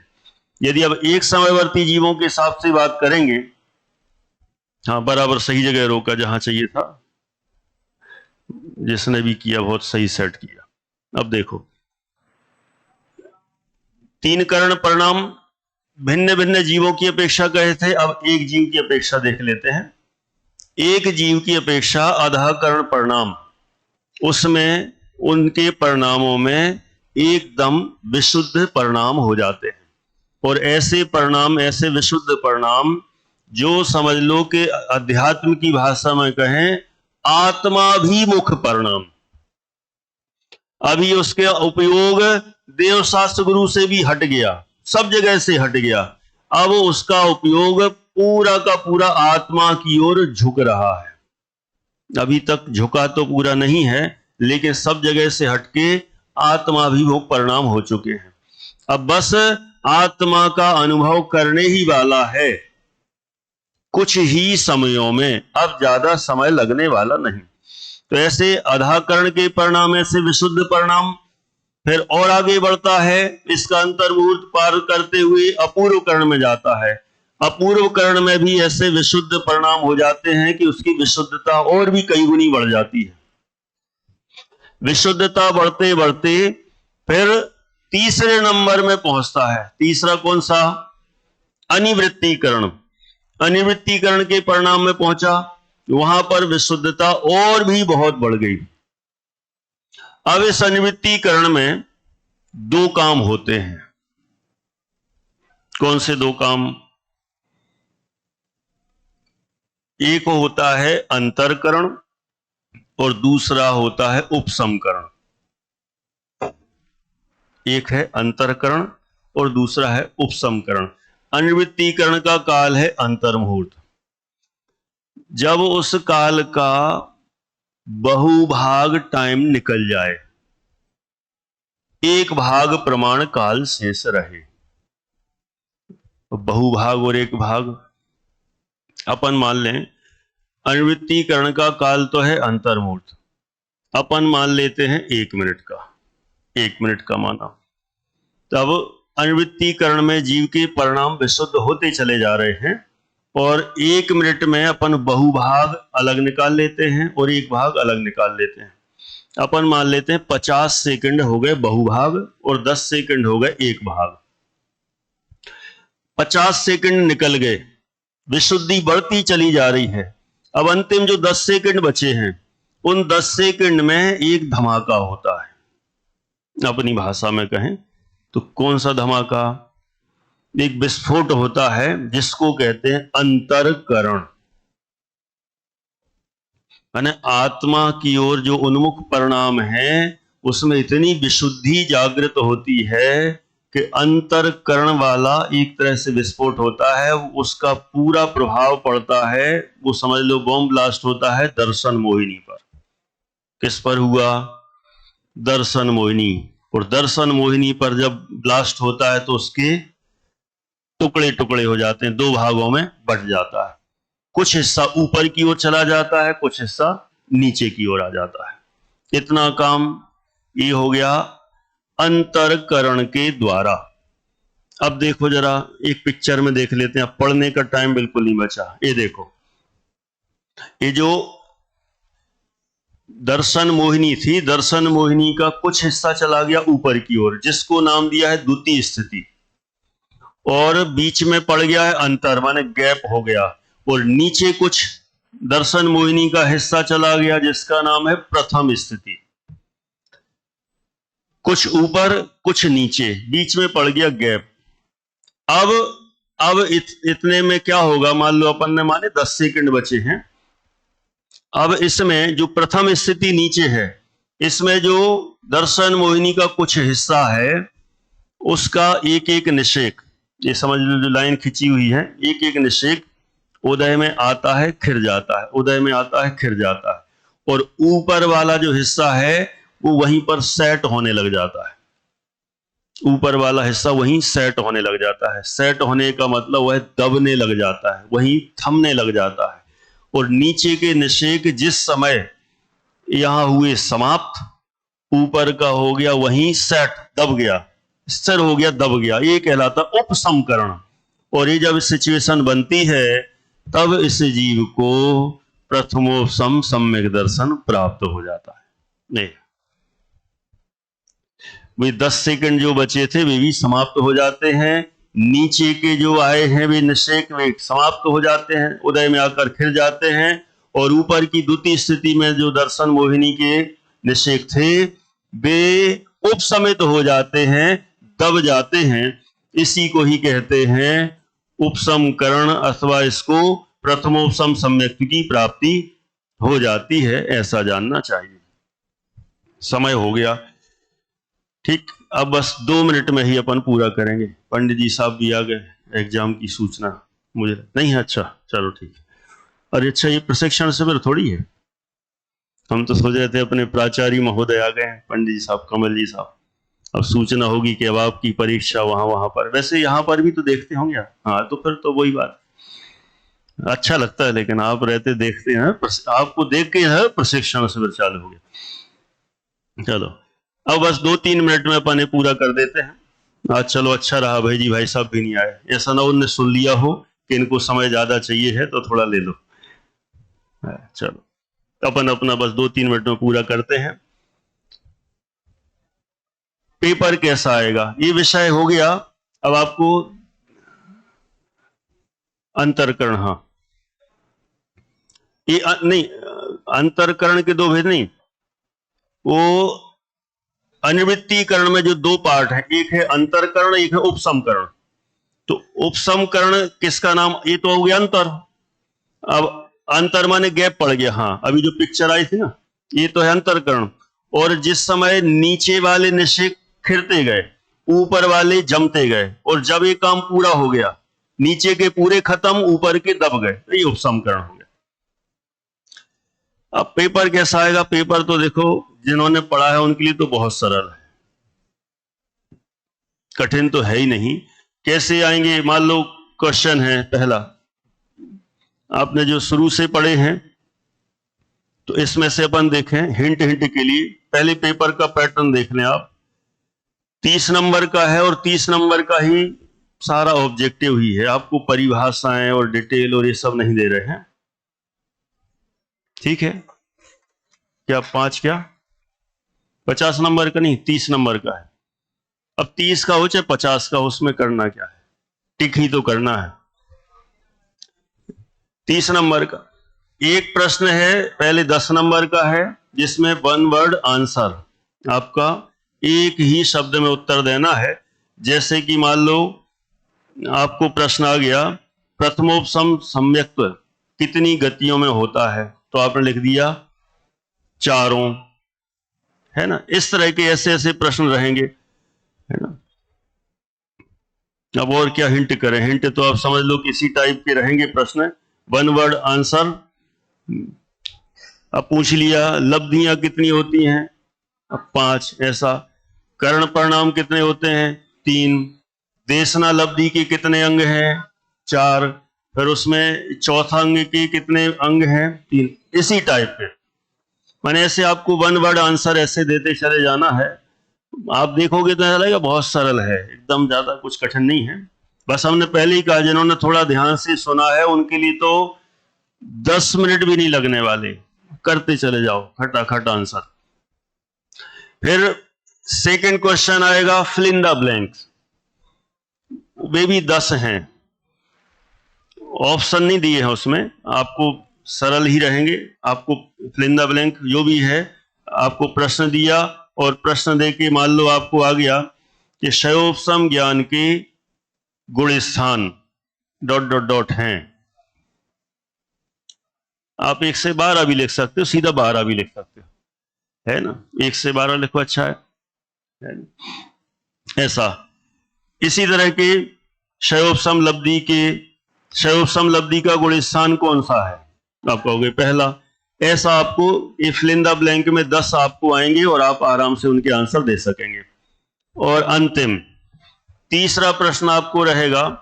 यदि अब एक समयवर्ती जीवों के हिसाब से बात करेंगे, हाँ बराबर सही जगह रोका जहां चाहिए था, जिसने भी किया बहुत सही सेट किया। अब देखो, तीन कर्ण परिणाम भिन्न भिन्न जीवों की अपेक्षा कहे थे, अब एक जीव की अपेक्षा देख लेते हैं। एक जीव की अपेक्षा आधा कर्ण परिणाम, उसमें उनके परिणामों में एकदम विशुद्ध परिणाम हो जाते हैं। और ऐसे परिणाम, ऐसे विशुद्ध परिणाम जो समझ लो कि अध्यात्म की भाषा में कहें आत्माभिमुख परिणाम। अभी उसके उपयोग देव शास्त्र गुरु से भी हट गया, सब जगह से हट गया। अब उसका उपयोग पूरा का पूरा आत्मा की ओर झुक रहा है। अभी तक झुका तो पूरा नहीं है, लेकिन सब जगह से हटके आत्माभिमुख परिणाम हो चुके हैं। अब बस आत्मा का अनुभव करने ही वाला है कुछ ही समयों में, अब ज्यादा समय लगने वाला नहीं। तो ऐसे आधा कर्ण के परिणाम, ऐसे विशुद्ध परिणाम। फिर और आगे बढ़ता है, इसका अंतर्मुहूर्त पार करते हुए अपूर्व कर्ण में जाता है। अपूर्व कर्ण में भी ऐसे विशुद्ध परिणाम हो जाते हैं कि उसकी विशुद्धता और भी कई गुनी बढ़ जाती है। विशुद्धता बढ़ते बढ़ते फिर तीसरे नंबर में पहुंचता है। तीसरा कौन सा? अनिवृत्तीकरण। अनिवृत्तीकरण के परिणाम में पहुंचा, वहां पर विशुद्धता और भी बहुत बढ़ गई। अब इस अनिवृत्तीकरण में दो काम होते हैं। कौन से दो काम? एक होता है अंतरकरण और दूसरा होता है उपसमकरण। एक है अंतरकरण और दूसरा है उपसमकरण। अनिवृत्तीकरण का काल है अंतर्मुहूर्त। जब उस काल का बहुभाग टाइम निकल जाए, एक भाग प्रमाण काल शेष रहे। बहुभाग और एक भाग अपन मान लें। अनिवृत्तीकरण का काल तो है अंतर्मुहूर्त, अपन मान लेते हैं 1 मिनट का, 1 मिनट का माना। तब अनिवृत्तीकरण में जीव के परिणाम विशुद्ध होते चले जा रहे हैं और 1 मिनट में अपन बहुभाग अलग निकाल लेते हैं और एक भाग अलग निकाल लेते हैं। अपन मान लेते हैं 50 सेकंड हो गए बहुभाग और 10 सेकंड हो गए एक भाग। 50 सेकंड निकल गए, विशुद्धि बढ़ती चली जा रही है। अब अंतिम जो 10 सेकंड बचे हैं, उन 10 सेकंड में एक धमाका होता है। अपनी भाषा में कहें तो कौन सा धमाका? एक विस्फोट होता है जिसको कहते हैं अंतरकरण। माने आत्मा की ओर जो उन्मुख परिणाम है, उसमें इतनी विशुद्धि जागृत होती है कि अंतरकरण वाला एक तरह से विस्फोट होता है। उसका पूरा प्रभाव पड़ता है, वो समझ लो बॉम्ब ब्लास्ट होता है दर्शन मोहिनी पर। किस पर हुआ? दर्शन मोहिनी। और दर्शन मोहिनी पर जब ब्लास्ट होता है तो उसके टुकड़े टुकड़े हो जाते हैं, 2 भागों में बट जाता है। कुछ हिस्सा ऊपर की ओर चला जाता है, कुछ हिस्सा नीचे की ओर आ जाता है। इतना काम ये हो गया अंतरकरण के द्वारा। अब देखो जरा एक पिक्चर में देख लेते हैं, पढ़ने का टाइम बिल्कुल नहीं बचा। ये देखो, ये जो दर्शन मोहिनी थी, दर्शन मोहिनी का कुछ हिस्सा चला गया ऊपर की ओर, जिसको नाम दिया है द्वितीय स्थिति, और बीच में पड़ गया है अंतर, माने गैप हो गया, और नीचे कुछ दर्शन मोहिनी का हिस्सा चला गया जिसका नाम है प्रथम स्थिति। कुछ ऊपर कुछ नीचे, बीच में पड़ गया गैप। अब इतने में क्या होगा, मान लो अपन ने माने 10 सेकंड बचे हैं। अब इसमें जो प्रथम स्थिति नीचे है, इसमें जो दर्शन मोहिनी का कुछ हिस्सा है उसका एक एक निषेक, ये समझ लो जो लाइन खिंची हुई है, एक एक निषेक उदय में आता है खिर जाता है, उदय में आता है खिर जाता है, और ऊपर वाला जो हिस्सा है वो वहीं पर सेट होने लग जाता है। ऊपर वाला हिस्सा वहीं सेट होने लग जाता है। सेट होने का मतलब वह दबने लग जाता है, वहीं थमने लग जाता है। और नीचे के निषेक जिस समय यहां हुए समाप्त, ऊपर का हो गया वहीं सेट, दब गया, स्थिर हो गया, दब गया, ये कहलाता उपसमकरण। और ये जब सिचुएशन बनती है तब इस जीव को प्रथमोपसम सम्यक दर्शन प्राप्त हो जाता है। नहीं, वे 10 सेकंड जो बचे थे वे भी समाप्त हो जाते हैं। नीचे के जो आए हैं वे निषेक वे समाप्त हो जाते हैं, उदय में आकर खिल जाते हैं। और ऊपर की द्वितीय स्थिति में जो दर्शन मोहिनी के निषेक थे वे उपसमित हो जाते हैं, दब जाते हैं। इसी को ही कहते हैं उपसमकरण, अथवा इसको प्रथमोपसम सम्यक की प्राप्ति हो जाती है, ऐसा जानना चाहिए। समय हो गया, ठीक। अब बस 2 मिनट में ही अपन पूरा करेंगे। पंडित जी साहब भी आ गए, एग्जाम की सूचना मुझे नहीं है। अच्छा चलो ठीक है। अरे अच्छा, ये प्रशिक्षण शिविर थोड़ी है, हम तो सोच रहे थे अपने प्राचार्य महोदय आ गए हैं, पंडित जी साहब, कमल जी साहब, अब सूचना होगी कि अब आपकी परीक्षा वहां पर। वैसे यहाँ पर भी तो देखते होंगे। हाँ, तो फिर तो वही बात, अच्छा लगता है, लेकिन आप रहते देखते हैं, आपको देख के है प्रशिक्षण शिविर चालू हो गया। चलो अब बस 2-3 मिनट में अपन पूरा कर देते हैं आज। चलो अच्छा रहा भाई जी, भाई साहब भी नहीं आए, ऐसा ना उनने सुन लिया हो कि इनको समय ज्यादा चाहिए है तो थोड़ा ले लो। चलो अपन अपना बस 2-3 मिनट में पूरा करते हैं। पेपर कैसा आएगा ये विषय हो गया। अब आपको अंतरकरण, हाँ ये नहीं, अंतरकरण के 2 भेद नहीं, वो अनिवृत्तीकरण में जो 2 पार्ट है, एक है अंतरकरण, एक है उपसमकरण। तो उपसमकरण किसका नाम, ये तो हो गया अंतर। अब अंतर माने गैप पड़ गया। हाँ, अभी जो पिक्चर आई थी ना, ये तो है अंतरकरण। और जिस समय नीचे वाले निषेक खिरते गए, ऊपर वाले जमते गए, और जब ये काम पूरा हो गया, नीचे के पूरे खत्म, ऊपर के दब गए, तो ये उपसमकरण हो गया। अब पेपर कैसा आएगा, पेपर तो देखो जिन्होंने पढ़ा है उनके लिए तो बहुत सरल है, कठिन तो है ही नहीं। कैसे आएंगे, मान लो क्वेश्चन है पहला, आपने जो शुरू से पढ़े हैं, तो इसमें से अपन देखें हिंट के लिए, पहले पेपर का पैटर्न देख लें आप। 30 नंबर का है और 30 नंबर का ही सारा ऑब्जेक्टिव ही है, आपको परिभाषाएं और डिटेल और ये सब नहीं दे रहे हैं, ठीक है। क्या 5 क्या 50 नंबर का नहीं, 30 नंबर का है। अब 30 का हो चाहे 50 का हो, उसमें करना क्या है, टिक ही तो करना है। 30 नंबर का एक प्रश्न है, पहले 10 नंबर का है, जिसमें 1 वर्ड आंसर, आपका एक ही शब्द में उत्तर देना है। जैसे कि मान लो आपको प्रश्न आ गया, प्रथमोपसम सम्यक्त्व कितनी गतियों में होता है, तो आपने लिख दिया 4, है ना। इस तरह के ऐसे ऐसे प्रश्न रहेंगे, है ना। अब और क्या हिंट करें, हिंट तो आप समझ लो किसी टाइप के रहेंगे प्रश्न। 1 वर्ड आंसर, अब पूछ लिया लब्धियां कितनी होती हैं, अब 5 ऐसा। कर्ण परिणाम कितने होते हैं, 3। देशना लब्धि के कितने अंग हैं, 4। फिर उसमें चौथा अंग के कितने अंग हैं, 3। इसी टाइप के, मैंने ऐसे आपको 1 वर्ड आंसर ऐसे देते चले जाना है। आप देखोगे तो ऐसा लगेगा बहुत सरल है, एकदम ज्यादा कुछ कठिन नहीं है। बस हमने पहले ही कहा, जिन्होंने थोड़ा ध्यान से सुना है उनके लिए तो 10 मिनट भी नहीं लगने वाले, करते चले जाओ खटाखट आंसर। फिर सेकंड क्वेश्चन आएगा फिल इन द ब्लैंक्स, वे भी 10 हैं, ऑप्शन नहीं दिए हैं उसमें, आपको सरल ही रहेंगे। आपको फिल इन द ब्लैंक जो भी है, आपको प्रश्न दिया और प्रश्न दे के मान लो आपको आ गया कि क्षयोपशम ज्ञान के गुण स्थान ... हैं। आप 1 से 12 भी लिख सकते हो, सीधा 12 भी लिख सकते हो, है ना, 1 से 12 लिखो, अच्छा है ना? ऐसा इसी तरह के क्षयोपशम लब्धि का गुण स्थान कौन सा है, आप कहोगे पहला। ऐसा आपको ये फिल इन द ब्लैंक में 10 आपको आएंगे और आप आराम से उनके आंसर दे सकेंगे। और अंतिम तीसरा प्रश्न आपको रहेगा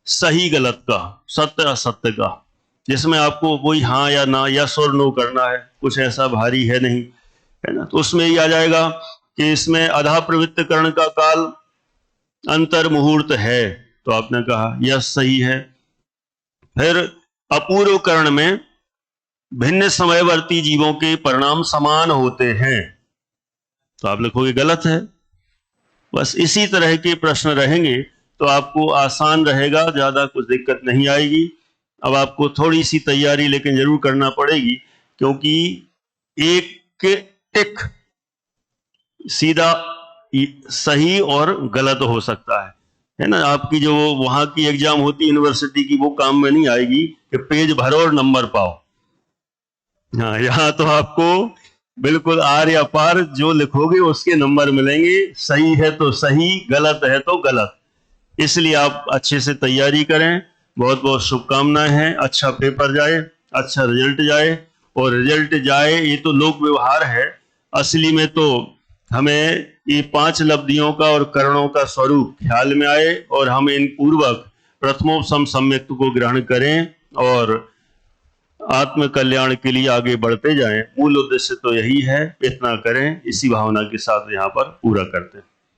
सही गलत का, सत्य असत्य का, जिसमें आपको वही हाँ या ना, यस और नो करना है, कुछ ऐसा भारी है नहीं, है ना। तो उसमें ये आ जाएगा कि इसमें अधा प्रवृत्तकरण का काल अंतर मुहूर्त है, तो आपने कहा यस सही है। फिर अपूर्व करण में भिन्न समयवर्ती जीवों के परिणाम समान होते हैं, तो आप लिखोगे गलत है। बस इसी तरह के प्रश्न रहेंगे तो आपको आसान रहेगा, ज्यादा कुछ दिक्कत नहीं आएगी। अब आपको थोड़ी सी तैयारी लेकिन जरूर करना पड़ेगी, क्योंकि एक टिक सीधा सही और गलत हो सकता है ना। आपकी जो वहां की एग्जाम होती यूनिवर्सिटी की, वो काम में नहीं आएगी कि पेज भरो और नंबर पाओ। हाँ, यहाँ तो आपको बिल्कुल आर या पार जो लिखोगे उसके नंबर मिलेंगे, सही है तो सही, गलत है तो गलत। इसलिए आप अच्छे से तैयारी करें, बहुत बहुत शुभकामनाएं हैं, अच्छा पेपर जाए, अच्छा रिजल्ट जाए। और रिजल्ट जाए ये तो लोक व्यवहार है, असली में तो हमें ये 5 लब्धियों का और करणों का स्वरूप ख्याल में आए और हम इन पूर्वक प्रथमोपसम सम्यक्त को ग्रहण करें और आत्म कल्याण के लिए आगे बढ़ते जाएं। मूल उद्देश्य तो यही है, इतना करें, इसी भावना के साथ यहाँ पर पूरा करते हैं।